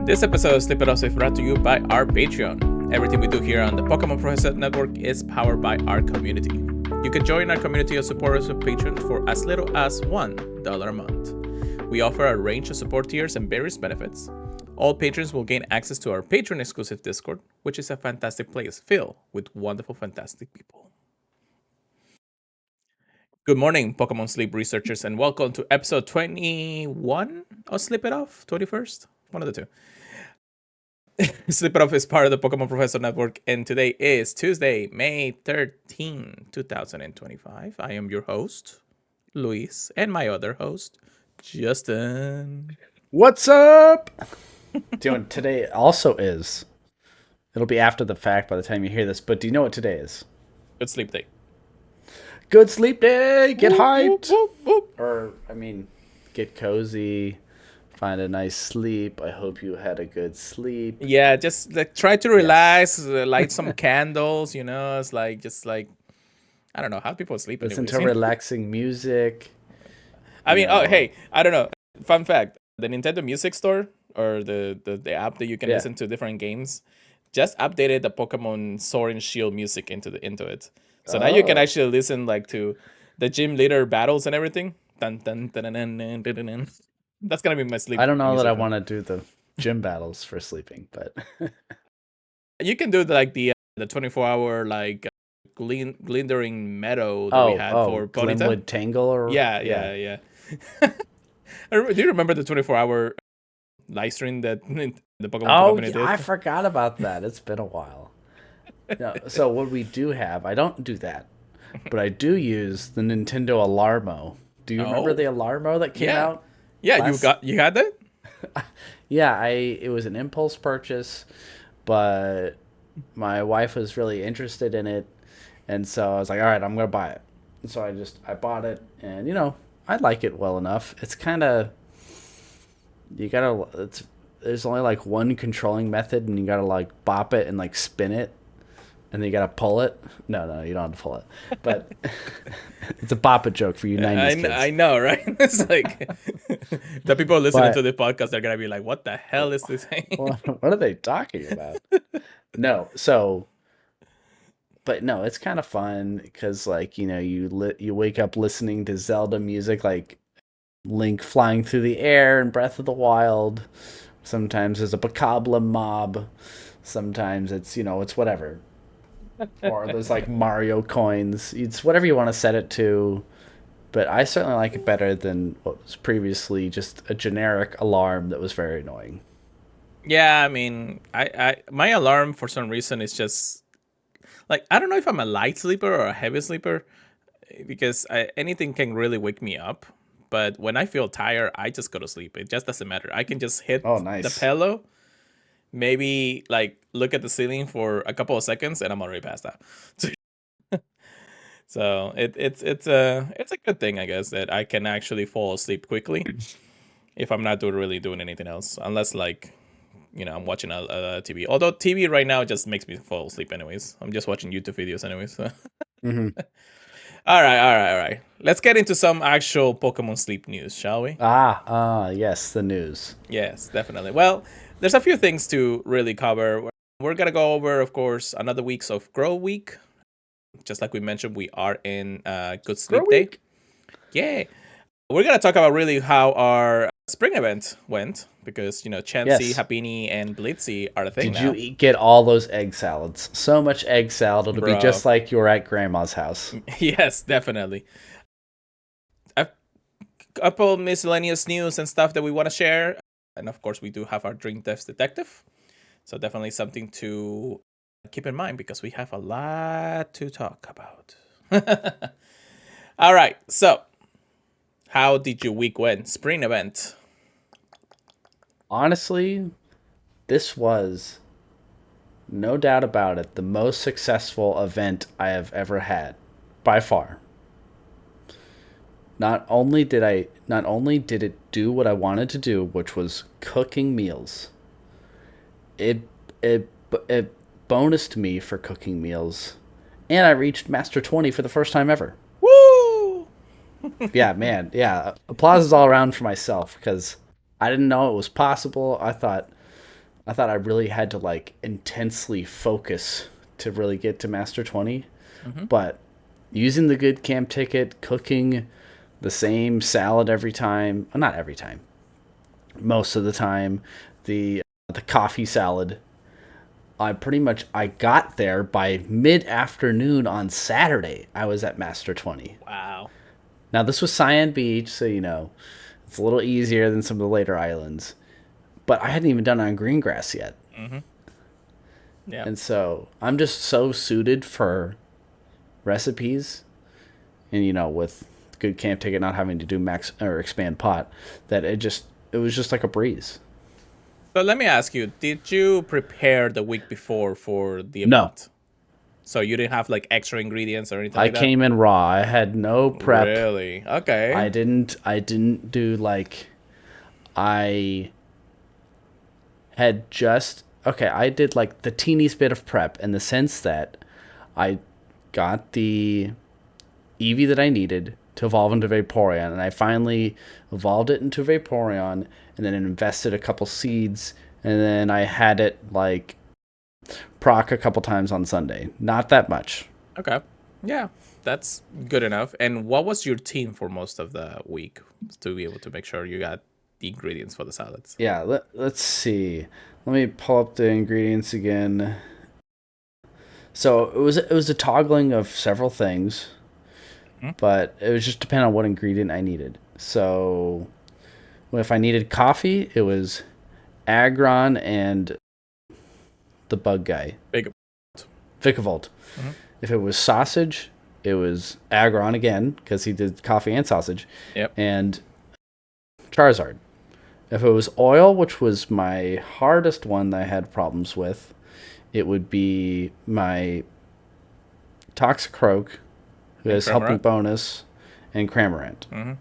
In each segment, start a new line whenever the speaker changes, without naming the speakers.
This episode of Sleep It Off is brought to you by our Patreon. Everything we do here on the Pokémon Professor Network is powered by our community. You can join our community of supporters of Patreon for as little as $1 a month. We offer a range of support tiers and various benefits. All patrons will gain access to our Patreon exclusive Discord, which is a fantastic place filled with wonderful, fantastic people. Good morning, Pokémon Sleep researchers, and welcome to episode 21 of Sleep It Off, 21st, one of the two. Sleep It Off is part of the Pokémon Professor Network, and today is Tuesday, May 13, 2025. I am your host, Luis, and my other host, Justin.
What's up? Dude, today also is. It'll be after the fact by the time you hear this, but do you know what today is?
Good sleep day.
Good sleep day! Get hyped!
Whoop, whoop.
Or, get cozy, find a nice sleep. I hope you had a good sleep.
Yeah, just try to relax, light some candles, it's I don't know, how people sleep
Listen
anyways.
to relaxing music.
Hey, I don't know. Fun fact, the Nintendo Music Store, or the app that you can listen to different games, just updated the Pokemon Sword and Shield music into it. So now you can actually listen to the gym leader battles and everything. Dun, dun, dun, dun, dun, dun, dun, dun. That's gonna be my sleep.
I don't know that I want to do the gym battles for sleeping, but
you can do the 24-hour glindering meadow that we had for Ponyta.
Glenwood Tangle or
yeah. Do you remember the 24-hour live stream that the Pokemon Company did?
I forgot about that. It's been a while. So what we do have, I don't do that, but I do use the Nintendo Alarmo. Do you remember the Alarmo that came out?
Yeah, you had that?
Yeah, it was an impulse purchase, but my wife was really interested in it, and so I was like, all right, I'm gonna buy it. And so I bought it, and I like it well enough. It's kind of there's only one controlling method, and you gotta bop it and spin it. And then you gotta pull it. No, you don't have to pull it. But it's a bop it joke for you 90s kids.
I know, right? It's the people listening to the podcast are gonna be like, "What the hell is this thing?
What are they talking about?" But no, it's kind of fun because you wake up listening to Zelda music, like Link flying through the air and Breath of the Wild. Sometimes there's a Bokoblin mob. Sometimes it's whatever. Or there's Mario coins. It's whatever you want to set it to. But I certainly like it better than what was previously just a generic alarm that was very annoying.
Yeah, I my alarm for some reason is just I don't know if I'm a light sleeper or a heavy sleeper, because anything can really wake me up. But when I feel tired, I just go to sleep. It just doesn't matter. I can just hit the pillow, maybe look at the ceiling for a couple of seconds, and I'm already passed out. So it's a good thing, I guess, that I can actually fall asleep quickly if I'm not really doing anything else, unless I'm watching a TV. Although TV right now just makes me fall asleep anyways. I'm just watching YouTube videos anyways. So.
Mm-hmm.
All right. Let's get into some actual Pokemon Sleep news, shall we?
Yes, the news.
Yes, definitely. Well, there's a few things to really cover. We're going to go over, of course, another week of Grow Week. Just like we mentioned, we are in Good Sleep Day. Yeah. We're going to talk about really how our spring event went, because, Chansey, Happiny, and Blitzy are a thing now.
Did you get all those egg salads? So much egg salad, it'll be just like you were at Grandma's house.
Yes, definitely. A couple miscellaneous news and stuff that we want to share. And of course, we do have our DreamDex Detective. So definitely something to keep in mind, because we have a lot to talk about. All right. So how did your week went? Spring event.
Honestly, this was, no doubt about it, the most successful event I have ever had, by far. Not only did it do what I wanted to do, which was cooking meals. It bonused me for cooking meals, and I reached Master 20 for the first time ever.
Woo!
Yeah, man. Yeah, applause is all around for myself, because I didn't know it was possible. I thought I thought I really had to like intensely focus to really get to Master 20.
Hmm.
But using the good camp ticket, cooking the same salad every time, well, not every time, most of the time, the coffee salad. I got there by mid afternoon on Saturday. I was at Master 20.
Wow.
Now this was Cyan Beach, so it's a little easier than some of the later islands. But I hadn't even done it on Greengrass yet.
Hmm. Yeah.
And so I'm just so suited for recipes and with good camp ticket not having to do max or expand pot that it was just like a breeze.
So let me ask you, did you prepare the week before for the
No,
event? So you didn't have like extra ingredients or anything
I
like that?
came in raw. I had no prep.
Really? Okay.
I didn't do like I had just okay, I did like the teeniest bit of prep in the sense that I got the Eevee that I needed to evolve into Vaporeon, and I finally evolved it into Vaporeon, and then invested a couple seeds, and then I had it like proc a couple times on Sunday. Not that much.
Okay. Yeah, that's good enough. And what was your team for most of the week to be able to make sure you got the ingredients for the salads?
Yeah, let's see. Let me pull up the ingredients again. So it was a toggling of several things,
Hmm?
but it was just depending on what ingredient I needed. So if I needed coffee, it was Agron and the bug guy,
Big.
Vikavolt.
Hmm.
If it was sausage, it was Agron again because he did coffee and sausage,
Yep.
and Charizard. If it was oil, which was my hardest one that I had problems with, it would be my Toxicroak, who
And
has helping
Cramorant?
bonus, and Cramorant.
Hmm.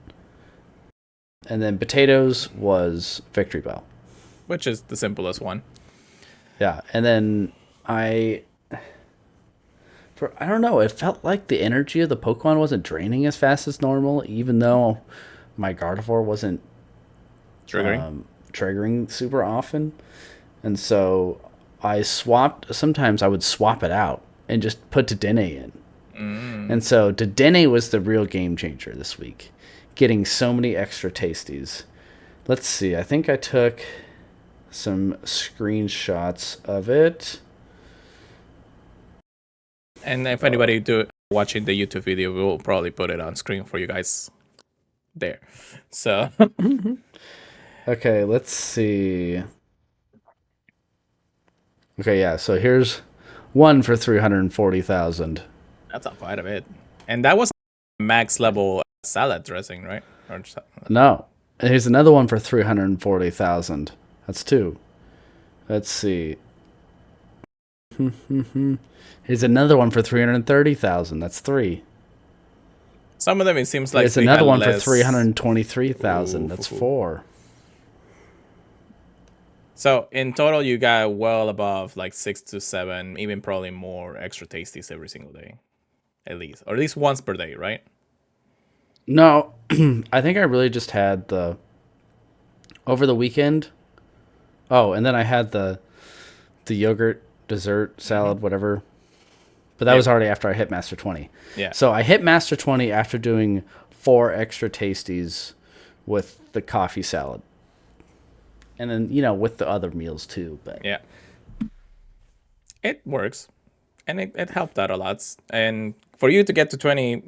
And then potatoes was Victory Bell.
Which is the simplest one.
Yeah, and then I don't know, it felt like the energy of the Pokemon wasn't draining as fast as normal, even though my Gardevoir wasn't
Triggering.
triggering super often. And so sometimes I would swap it out and just put Dedenne in. And so Dedenne was the real game changer this week, getting so many extra tasties. Let's see, I think I took some screenshots of it.
And if anybody watching the YouTube video, we'll probably put it on screen for you guys there. So
Okay, let's see. Okay, yeah, so here's one for 340,000.
that's not quite a bit. And that was max level salad dressing, right?
No, here's another one for 340,000. That's two. Let's see. Here's another one for 330,000. That's three.
Some of them it seems like
There's
they
another
had
one for
less.
323,000. That's
Ooh.
four.
So in total, you got well above like 6 to 7, even probably more extra tasties every single day, at least, or at least once per day, right?
No, I think I really just had over the weekend. Oh, and then I had the yogurt dessert salad, whatever. But that was already after I hit Master 20.
Yeah.
So I hit Master 20 after doing 4 extra tasties with the coffee salad. And then, with the other meals too. But
Yeah. It works, and it helped out a lot. And for you to get to 20,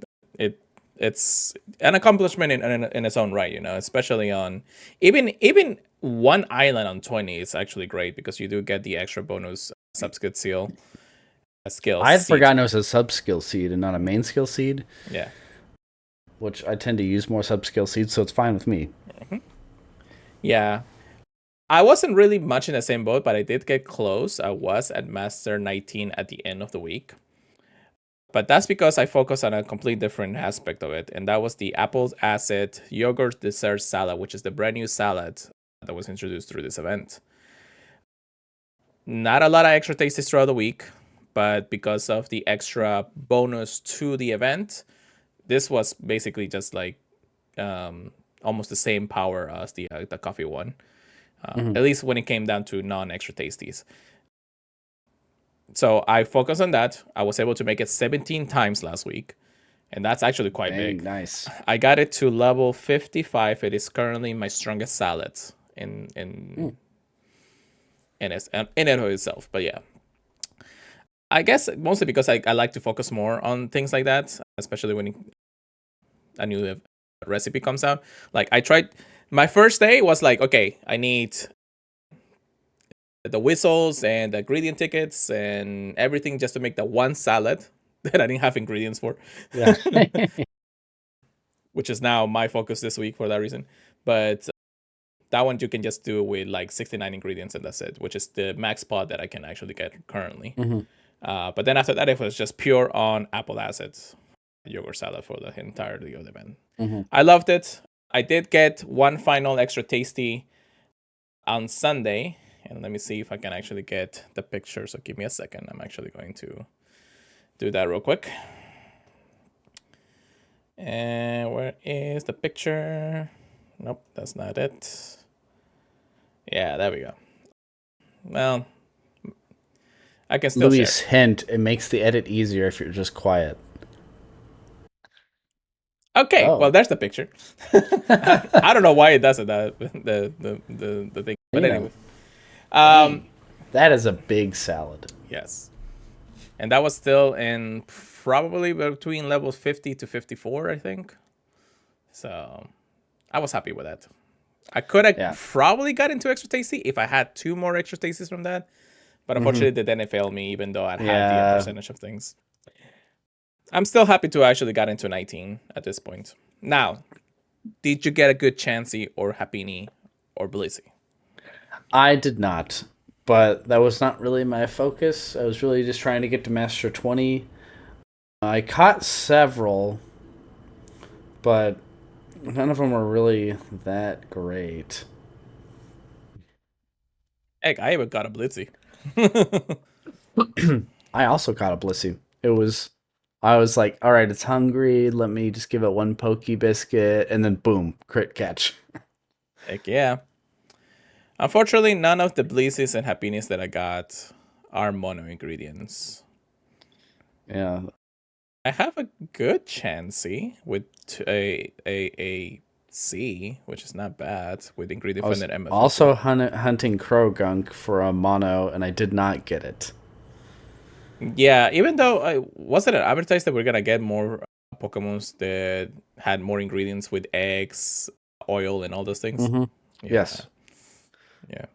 it's an accomplishment in its own right, especially on even one island on 20 is actually great because you do get the extra bonus sub-skill seal skill
I had
seed.
forgotten it was a sub-skill seed and not a main skill seed.
Yeah.
Which I tend to use more sub-skill seeds, so it's fine with me.
Yeah. I wasn't really much in the same boat, but I did get close. I was at Master 19 at the end of the week. But that's because I focused on a complete different aspect of it, and that was the apple acid yogurt dessert salad, which is the brand new salad that was introduced through this event. Not a lot of extra tastes throughout the week, but because of the extra bonus to the event, this was basically just like almost the same power as the coffee one. At least when it came down to non-extra tasties. So I focused on that. I was able to make it 17 times last week, and that's actually quite big.
Nice.
I got it to level 55. It is currently my strongest salad in it itself. But yeah, I guess mostly because I like to focus more on things like that, especially when a new recipe comes out. Like I tried, my first day was like, okay, I need the whistles and the ingredient tickets and everything just to make the one salad that I didn't have ingredients for.
Yeah.
Which is now my focus this week for that reason. But that one you can just do with like 69 ingredients and that's it, which is the max pot that I can actually get currently. But then after that, it was just pure on apple acids yogurt salad for the entirety of the event. I loved it. I did get one final extra tasty on Sunday. And let me see if I can actually get the picture. So give me a second. I'm actually going to do that real quick. And where is the picture? Nope, that's not it. Yeah, there we go. Well, I can still
Louis'
share.
hint, it makes the edit easier if you're just quiet.
Okay, well, there's the picture. I don't know why it does it, the thing. But anyway.
That is a big salad.
Yes. And that was still in probably between levels 50 to 54, I think. So I was happy with that. I could have probably got into extra tasty if I had 2 more extra tasties from that. But unfortunately, then it failed me, even though I had the percentage of things. I'm still happy to actually got into 19 at this point. Now, did you get a good Chansey or Happini or Blissey?
I did not, but that was not really my focus. I was really just trying to get to Master 20. I caught several, but none of them were really that great.
Heck, I even got a Blissey.
I also caught a Blissey. I was like, all right, it's hungry. Let me just give it one Pokey Biscuit, and then boom, crit catch.
Heck yeah. Unfortunately, none of the Blisseys and Happinis that I got are mono ingredients.
Yeah.
I have a good Chansey with a C, which is not bad, with ingredient from the MF.
Also hunting Crow Gunk for a mono, and I did not get it.
Yeah, even though wasn't it advertised that we're gonna get more Pokemons that had more ingredients with eggs, oil, and all those things.
Yeah. Yes.
Yeah.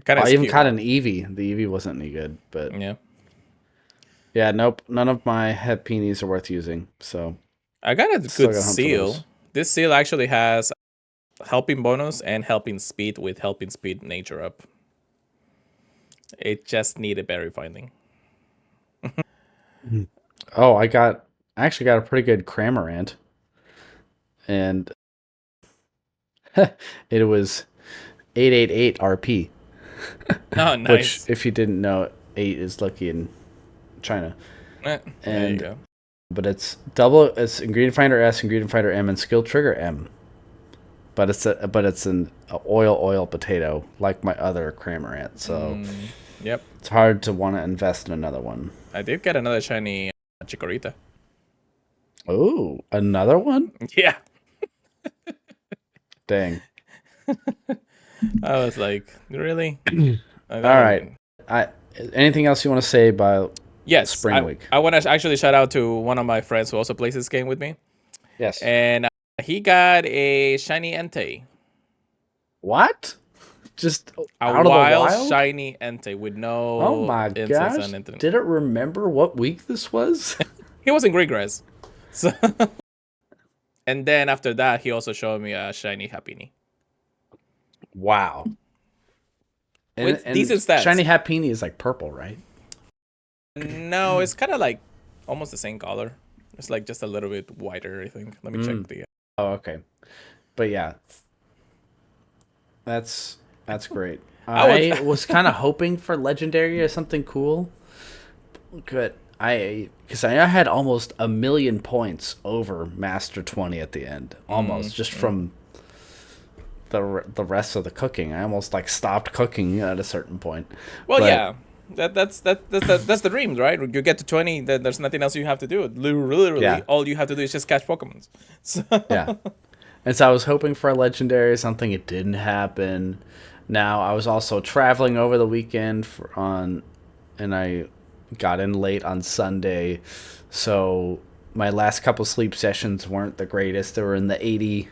I even caught an Eevee. The Eevee wasn't any good, but yeah, nope. None of my Happinis are worth using. So
I got a good seal. This seal actually has helping bonus and helping speed with helping speed nature up. It just needed berry finding.
Oh, I actually got a pretty good Cramorant. And it was 888 RP.
Oh, nice.
Which, if you didn't know, 8 is lucky in China.
There you go.
But it's Ingredient Finder S, Ingredient Finder M, and Skill Trigger M. But it's an oil potato like my other Cramorant. So
yep,
it's hard to want to invest in another one.
I did get another shiny Chikorita.
Oh, another one?
Yeah.
Dang.
I was like, really?
All right. Anything else you want to say about Spring Week?
I want to actually shout out to one of my friends who also plays this game with me.
Yes.
And he got a shiny Entei.
What? Just
a wild shiny Entei with no.
Oh my gosh! Did it remember what week this was?
He was in Greengrass. So, and then after that, he also showed me a shiny Happiny.
Wow.
With decent stats.
Shiny Happiny is like purple, right?
No, it's kind of like almost the same color. It's like just a little bit whiter, I think. Let me check the.
Oh, okay. But yeah, that's great. I was kind of hoping for legendary or something cool, but because I had almost 1,000,000 points over Master 20 at the end, almost just from the rest of the cooking. I almost like stopped cooking at a certain point.
Well,
But
yeah, that's the dream, right? You get to 20, then there's nothing else you have to do. Literally,
yeah,
all you have to do is just catch Pokemons. So,
yeah. And so I was hoping for a legendary or something. It didn't happen. Now I was also traveling over the weekend and I got in late on Sunday, so my last couple sleep sessions weren't the greatest. They were in the 80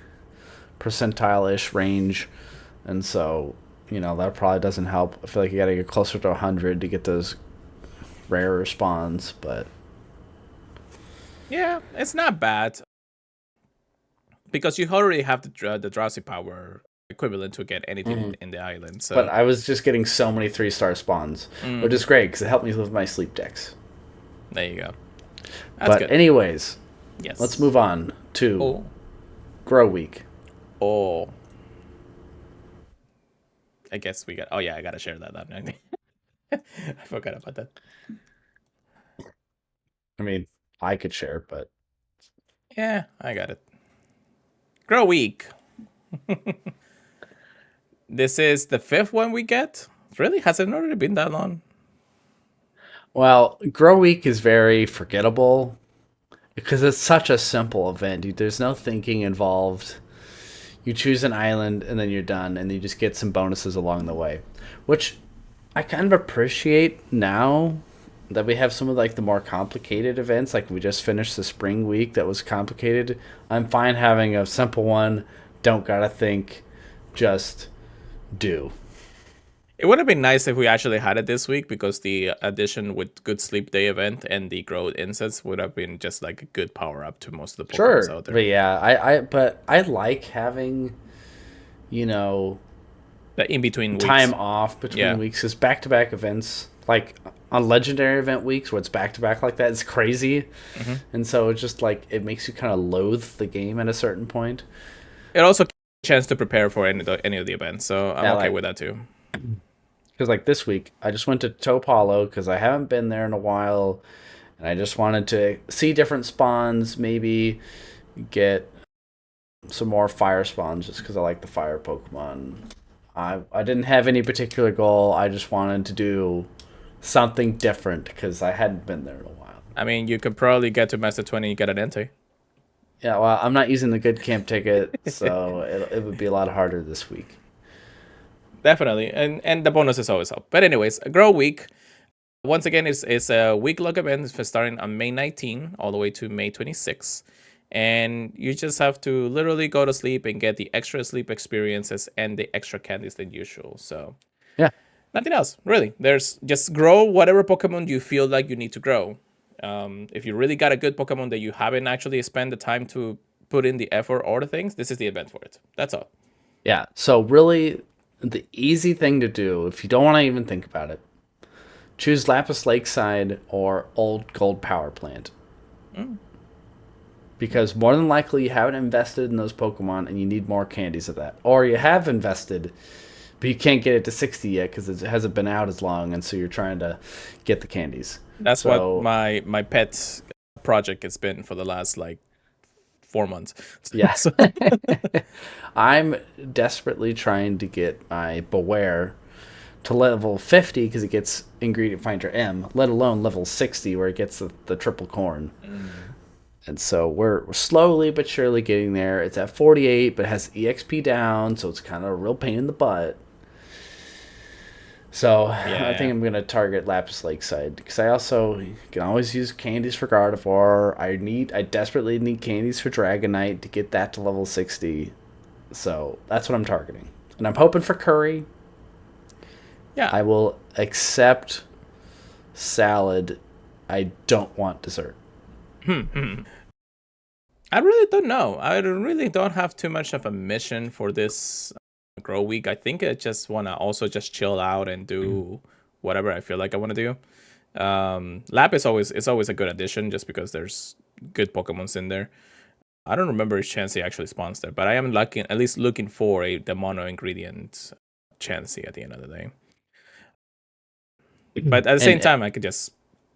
percentile ish range, and so that probably doesn't help. I feel like you got to get closer to 100 to get those rarer spawns, but
yeah, it's not bad because you already have the drowsy power equivalent to get anything in the island.
but
So,
I was just getting so many 3-star spawns, which is great because it helped me with my sleep decks.
there you go. That's
But
good.
anyways,
Yes.
let's move on to
Oh,
Grow Week.
oh. I guess we got. Oh yeah, I gotta share that. I forgot about that.
I mean, I could share, but
Yeah, I got it. Grow week. This is the fifth one we get. Really? Has it already been that long?
well, Grow Week is very forgettable because it's such a simple event. There's no thinking involved. You choose an island and then you're done, and you just get some bonuses along the way, which I kind of appreciate now that we have some of like the more complicated events. Like we just finished the spring week that was complicated. I'm fine having a simple one. Don't gotta think, just do.
It would have been nice if we actually had it this week because the addition with Good Sleep Day event and the Growth Insets would have been just like a good power up to most of the Pokemon
Sure,
out there.
but yeah, but I like having you know
The in between weeks.
time off between
Yeah.
weeks because back to back events like on legendary event weeks where it's back to back like that is crazy, and so it's just like it makes you kind of loathe the game at a certain point.
It also gives a chance to prepare for any of the events, so I'm
Yeah,
okay
like
with that too.
because like this week I just went to Topalo because I haven't been there in a while, and I just wanted to see different spawns, maybe get some more fire spawns just because I like the fire Pokemon. I didn't have any particular goal. I just wanted to do something different because I hadn't been there in a while.
I mean, you could probably get to Master 20 and get an Entei.
Yeah, well, I'm not using the good camp ticket, so it would be a lot harder this week.
Definitely, and the bonuses always help. But anyways, a Grow Week. Once again, it's a week-long event for starting on May 19 all the way to May 26. And you just have to literally go to sleep and get the extra sleep experiences and the extra candies than usual. So
Yeah,
nothing else, really. There's just grow whatever Pokemon you feel like you need to grow. If you really got a good Pokemon that you haven't actually spent the time to put in the effort or the things, this is the event for it. That's all.
yeah. So really, the easy thing to do if you don't want to even think about it, choose Lapis Lakeside or Old Gold Power Plant. Because more than likely you haven't invested in those Pokemon and you need more candies of that. Or you have invested, but you can't get it to 60 yet because it hasn't been out as long, and so you're trying to get the candies.
That's
So,
what my pet project has been for the last like 4 months.
yeah.
So,
I'm desperately trying to get my Beware to level 50 because it gets Ingredient Finder M, let alone level 60 where it gets the triple corn. And so we're slowly but surely getting there. It's at 48, but it has EXP down, so it's kind of a real pain in the butt. So
yeah,
I think I'm gonna target Lapis Lakeside because I also can always use candies for Gardevoir. I desperately need candies for Dragonite to get that to level 60. So that's what I'm targeting, and I'm hoping for Curry.
yeah.
I will accept salad. I don't want dessert.
I really don't know. I really don't have too much of a mission for this Grow Week. I think I just want to also just chill out and do whatever I feel like I want to do. Lap is always a good addition just because there's good Pokemons in there. I don't remember if Chansey actually spawns there, but I am at least looking for the mono ingredient Chansey at the end of the day. But at the same
And
time, I could just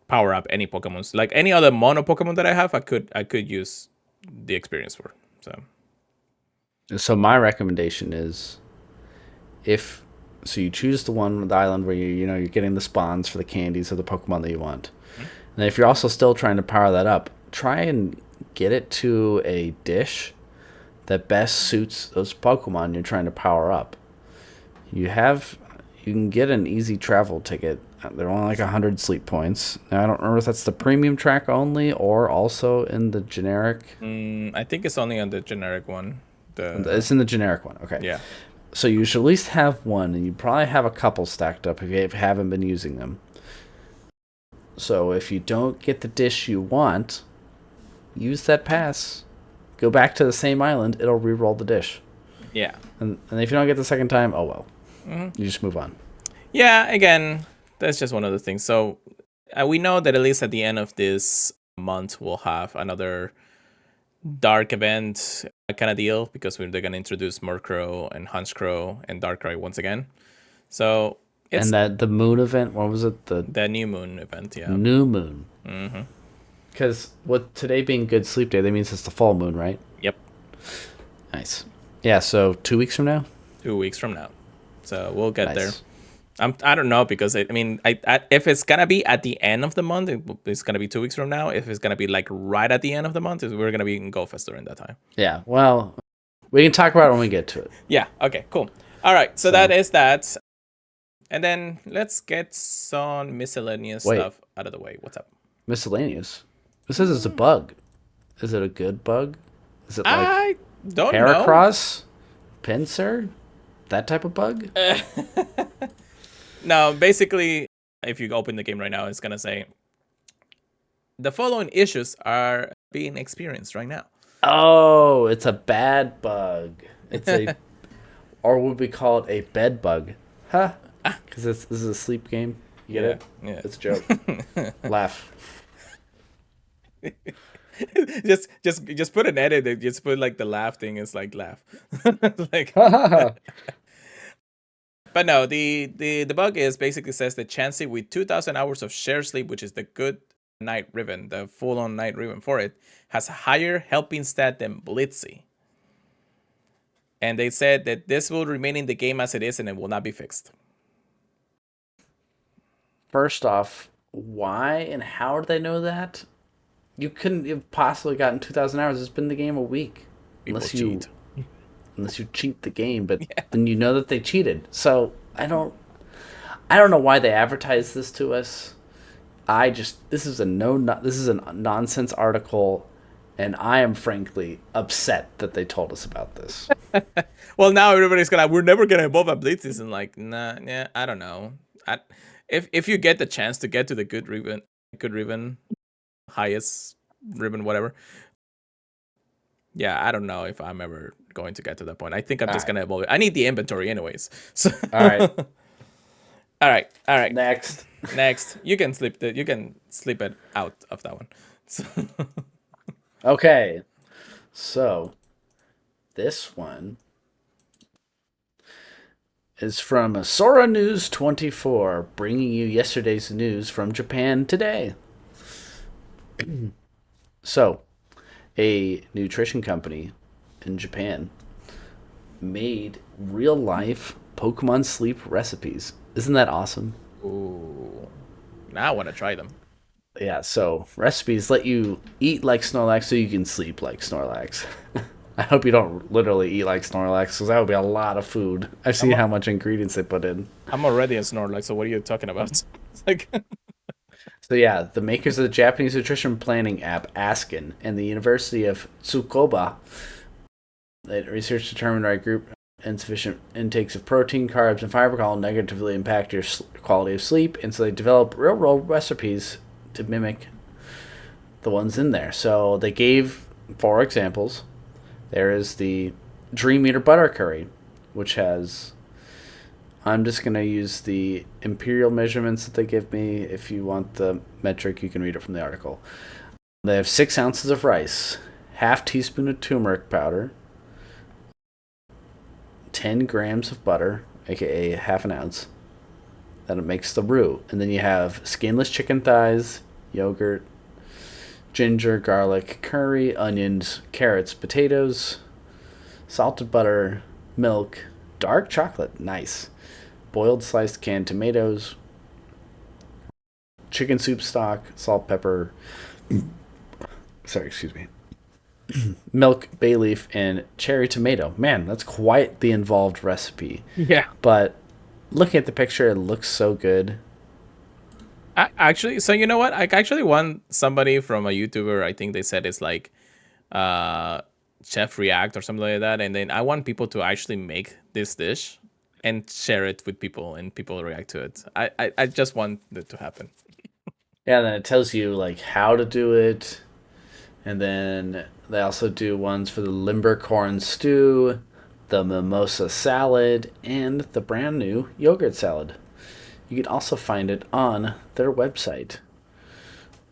power up any Pokemons. Like any other mono Pokemon that I have, I could use the experience for. So
So my recommendation is if so you choose the one with the island where you're getting the spawns for the candies of the Pokemon that you want.
Mhm.
And if you're also still trying to power that up, try and get it to a dish that best suits those Pokemon you're trying to power up. You have you can get an easy travel ticket. They're only like 100 sleep points. Now I don't remember if that's the premium track only or also in the generic.
I think it's only on the generic one. The
It's in the generic one. Okay.
Yeah.
So you should at least have one, and you probably have a couple stacked up if you haven't been using them. So if you don't get the dish you want, use that pass. Go back to the same island. It'll re-roll the dish.
Yeah.
And if you don't get the second time, oh well.
Mm-hmm.
You just move on.
Yeah, again, that's just one of the things. So we know that at least at the end of this month, we'll have another dark event kind of deal because they're going to introduce Murkrow and Huntscrow and Darkrai once again. So it's
And that the moon event, what was it?
the new moon event, yeah.
New moon.
Mm-hmm.
Because with today being Good Sleep Day, that means it's the full moon, right?
Yep.
Nice. Yeah, so 2 weeks from now?
2 weeks from now. So we'll get
Nice.
there. I don't know because I if it's gonna be at the end of the month, it's gonna be 2 weeks from now. If it's gonna be like right at the end of the month, we're gonna be in Go Fest during that time.
Yeah, well, we can talk about it when we get to it.
Yeah. Okay. Cool. All right. So that is that, and then let's get some miscellaneous stuff out of the way. What's up?
Miscellaneous. It says it's a bug. Is it a good bug? Is it like
I don't know.
Heracross? Pinsir? That type of bug?
No, basically, if you open the game right now, it's gonna say the following issues are being experienced right now.
Oh, it's a bad bug. It's a, or would we call it a bed bug? Huh? Because this is a sleep game. You get it?
Yeah.
It's a joke. Laugh.
just put an edit. Just put like the laugh thing. It's like laugh. Like. But no, the bug is basically says that Chansey with 2,000 hours of shared sleep, which is the good night ribbon, the full-on night ribbon for it, has a higher helping stat than Blitzy. And they said that this will remain in the game as it is and it will not be fixed.
First off, why and how did they know that? You couldn't have possibly gotten 2,000 hours. It's been in the game a week. Unless you cheat the game, but then you know that they cheated. So I don't know why they advertise this to us. This is a nonsense article, and I am frankly upset that they told us about this.
Well, now everybody's we're never gonna evolve at Blitz, and like, nah, yeah, I don't know. If you get the chance to get to the good ribbon, highest ribbon, whatever. Yeah, I don't know if I'm ever going to get to that point. I think I'm just gonna evolve it. I need the inventory anyways. So
All right.
All right.
Next.
You can slip it out of that one. So
Okay. So this one is from Sora News 24, bringing you yesterday's news from Japan today. So, a nutrition company in Japan made real-life Pokemon Sleep recipes. Isn't that awesome?
ooh, now I want to try them.
Yeah, so recipes let you eat like Snorlax so you can sleep like Snorlax. I hope you don't literally eat like Snorlax, because that would be a lot of food. I've seen how much ingredients they put in.
I'm already a Snorlax, so what are you talking about? It's like
So yeah, the makers of the Japanese nutrition planning app Asken and the University of Tsukuba, research determined our group insufficient intakes of protein, carbs, and fiber will negatively impact your quality of sleep, and so they developed real-world recipes to mimic the ones in there. So they gave 4 examples. There is the Dream Eater Butter Curry, which has... I'm just going to use the imperial measurements that they give me. If you want the metric, you can read it from the article. They have 6 ounces of rice, half teaspoon of turmeric powder, 10 grams of butter, aka half an ounce. Then it makes the roux. And then you have skinless chicken thighs, yogurt, ginger, garlic, curry, onions, carrots, potatoes, salted butter, milk, dark chocolate, nice, boiled sliced canned tomatoes, chicken soup stock, salt, pepper, sorry, excuse me, milk, bay leaf, and cherry tomato. Man, that's quite the involved recipe.
Yeah.
But looking at the picture, it looks so good.
Actually, so you know what? I actually want somebody from a YouTuber. I think they said it's like uh, Chef React or something like that. And then I want people to actually make this dish and share it with people, and people react to it. I just want it to happen.
Yeah, then it tells you like how to do it, and then they also do ones for the limber corn stew, the mimosa salad, and the brand new yogurt salad. You can also find it on their website,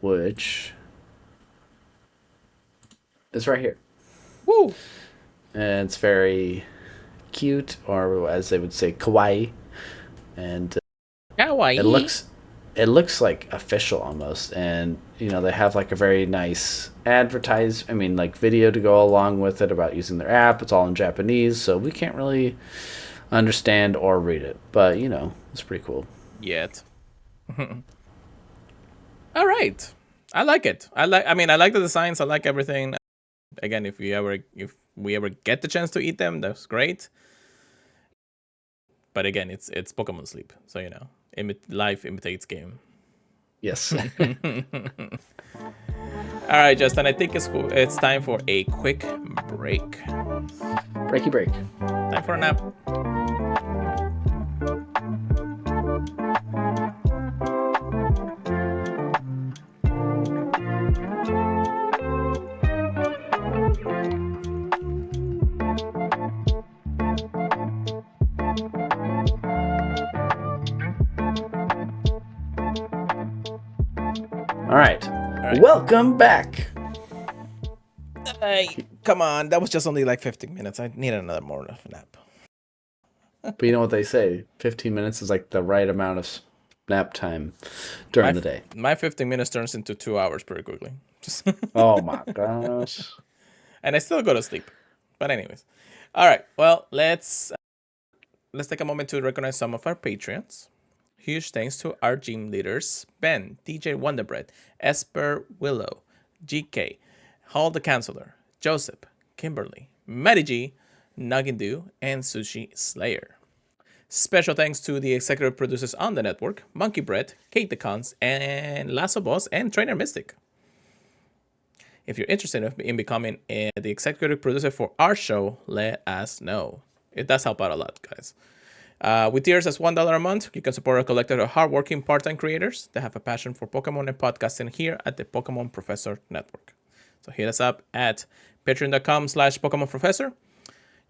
which is right here.
Woo!
And it's very cute, or as they would say, kawaii. And
Kawaii.
it looks like official almost, and they have like a very nice like video to go along with it about using their app. It's all in Japanese, so we can't really understand or read it, but it's pretty cool.
Yet. All right. I like it. I like the designs. I like everything. Again, if we ever get the chance to eat them, that's great. But again, it's Pokemon Sleep, so life imitates game.
Yes.
All right, Justin. I think it's time for a quick break.
Breaky break.
Time for a nap.
All right. Welcome back.
Hey, come on. That was just only like 15 minutes. I need another more of a nap.
But you know what they say? 15 minutes is like the right amount of nap time during the day.
My 15 minutes turns into 2 hours pretty quickly.
Oh my gosh.
And I still go to sleep. But anyways. All right. Well, let's take a moment to recognize some of our Patreons. Huge thanks to our gym leaders, Ben, DJ Wonderbread, Esper Willow, GK, Hall the Counselor, Joseph, Kimberly, Maddie G, Nuggindu, and Sushi Slayer. Special thanks to the executive producers on the network, Monkey Bread, Kate the Cons, and Lasso Boss, and Trainer Mystic. If you're interested in becoming the executive producer for our show, let us know. It does help out a lot, guys. With tiers as $1 a month, you can support a collective of hardworking part-time creators that have a passion for Pokemon and podcasting here at the Pokemon Professor Network. So hit us up at patreon.com/Pokemon Professor.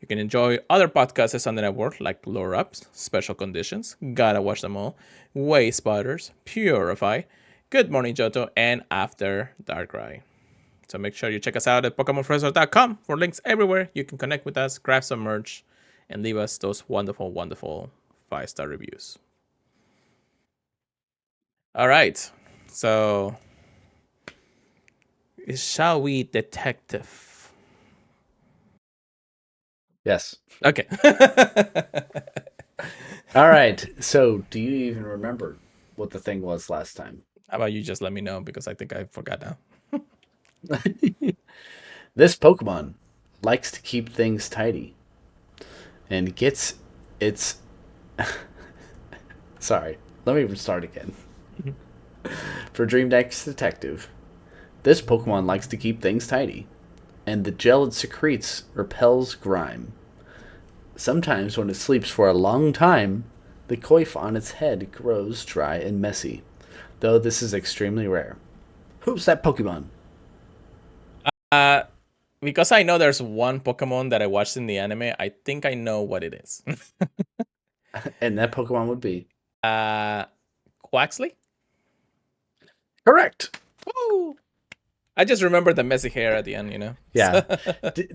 You can enjoy other podcasts on the network like Lore Ups, Special Conditions, Gotta Watch Them All, Way Spotters, Purify, Good Morning Johto, and After Darkrai. So make sure you check us out at PokemonProfessor.com for links everywhere. You can connect with us, grab some merch, and leave us those wonderful, wonderful 5-star reviews. All right. So, shall we, detective?
Yes.
Okay.
All right. So, do you even remember what the thing was last time?
How about you just let me know, because I think I forgot now.
This Pokemon likes to keep things tidy and gets its. Sorry, let me start again. For DreamDex Detective, this Pokemon likes to keep things tidy, and the gel it secretes repels grime. Sometimes, when it sleeps for a long time, the coif on its head grows dry and messy, though this is extremely rare. Who's that Pokemon?
Because I know there's one Pokemon that I watched in the anime, I think I know what it is.
And that Pokemon would be?
Quaxley?
Correct!
Woo! I just remember the messy hair at the end.
Yeah.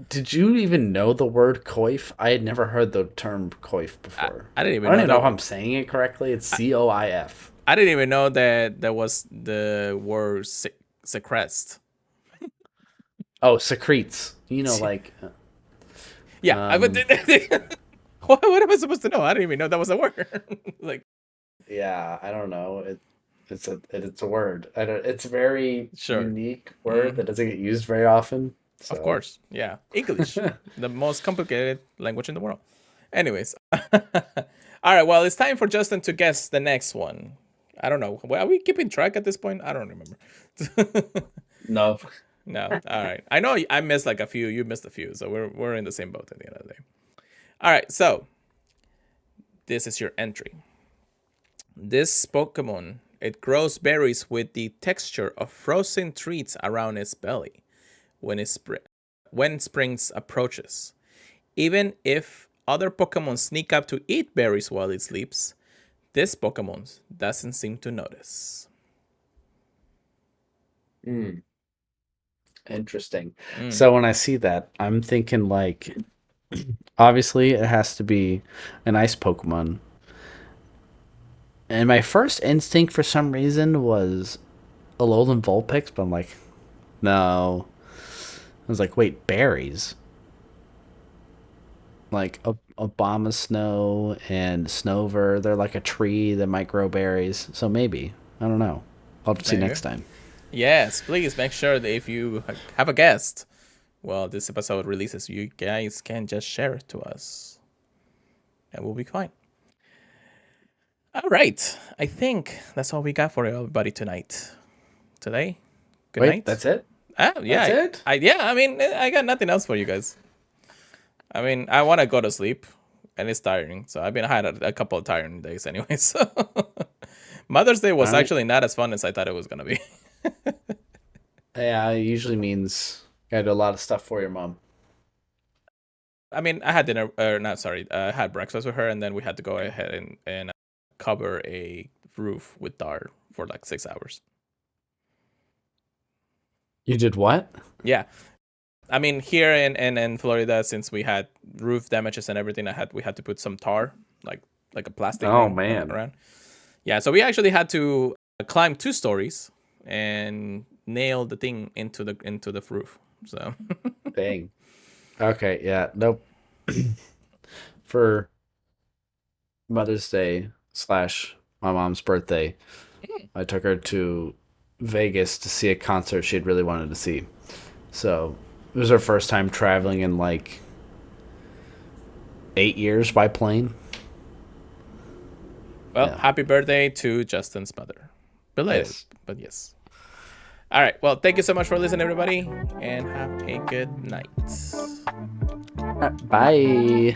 Did you even know the word coif? I had never heard the term coif before.
I didn't even
I don't even know if I'm saying it correctly. It's COIF.
I didn't even know that there was the word secrest.
Oh, secretes. Like...
Yeah, I would. What am I supposed to know? I didn't even know that was a word. Like,
Yeah, I don't know. It's a word. I don't. It's a very
sure.
unique word that doesn't get used very often.
Of
So
course. Yeah. English, the most complicated language in the world. Anyways. All right. Well, it's time for Justin to guess the next one. I don't know. Well, are we keeping track at this point? I don't remember.
no.
No. All right. I know I missed like a few. You missed a few. So we're in the same boat at the end of the day. All right. So this is your entry. This Pokemon, it grows berries with the texture of frozen treats around its belly when springs approaches. Even if other Pokemon sneak up to eat berries while it sleeps, this Pokemon doesn't seem to notice.
Interesting. So when I see that, I'm thinking like, obviously it has to be an ice Pokemon. And my first instinct for some reason was Alolan Vulpix, but I'm like, no. I was like, wait, berries? Like Obama Snow and Snover, they're like a tree that might grow berries. So maybe. I don't know. I'll have to see
There you
next
go.
time.
Yes, please make sure that if you have a guest, well, this episode releases, you guys can just share it to us. And we'll be fine. All right. I think that's all we got for everybody tonight. Today. Good
Wait,
night.
that's it?
Yeah.
That's it?
Yeah, I mean, I got nothing else for you guys. I mean, I want to go to sleep, and it's tiring. So I had a couple of tiring days anyway. So Mother's Day was
I
actually not as fun as I thought it was gonna be.
Yeah, it usually means you gotta do a lot of stuff for your mom.
I mean, I had dinner, or not, sorry, I had breakfast with her, and then we had to go ahead and cover a roof with tar for like 6 hours.
You did what?
Yeah, I mean, here in Florida, since we had roof damages and everything, we had to put some tar, like a plastic
Oh
thing
man.
around. Yeah, so we actually had to climb 2 stories and nail the thing into the roof. So
Dang. Okay, yeah. Nope. For Mother's Day slash my mom's birthday, I took her to Vegas to see a concert she'd really wanted to see. So it was her first time traveling in like 8 years by plane.
well,
Yeah.
happy birthday to Justin's mother. Belated,
Yes.
but yes. All right. Well, thank you so much for listening, everybody, and have a good night.
Bye.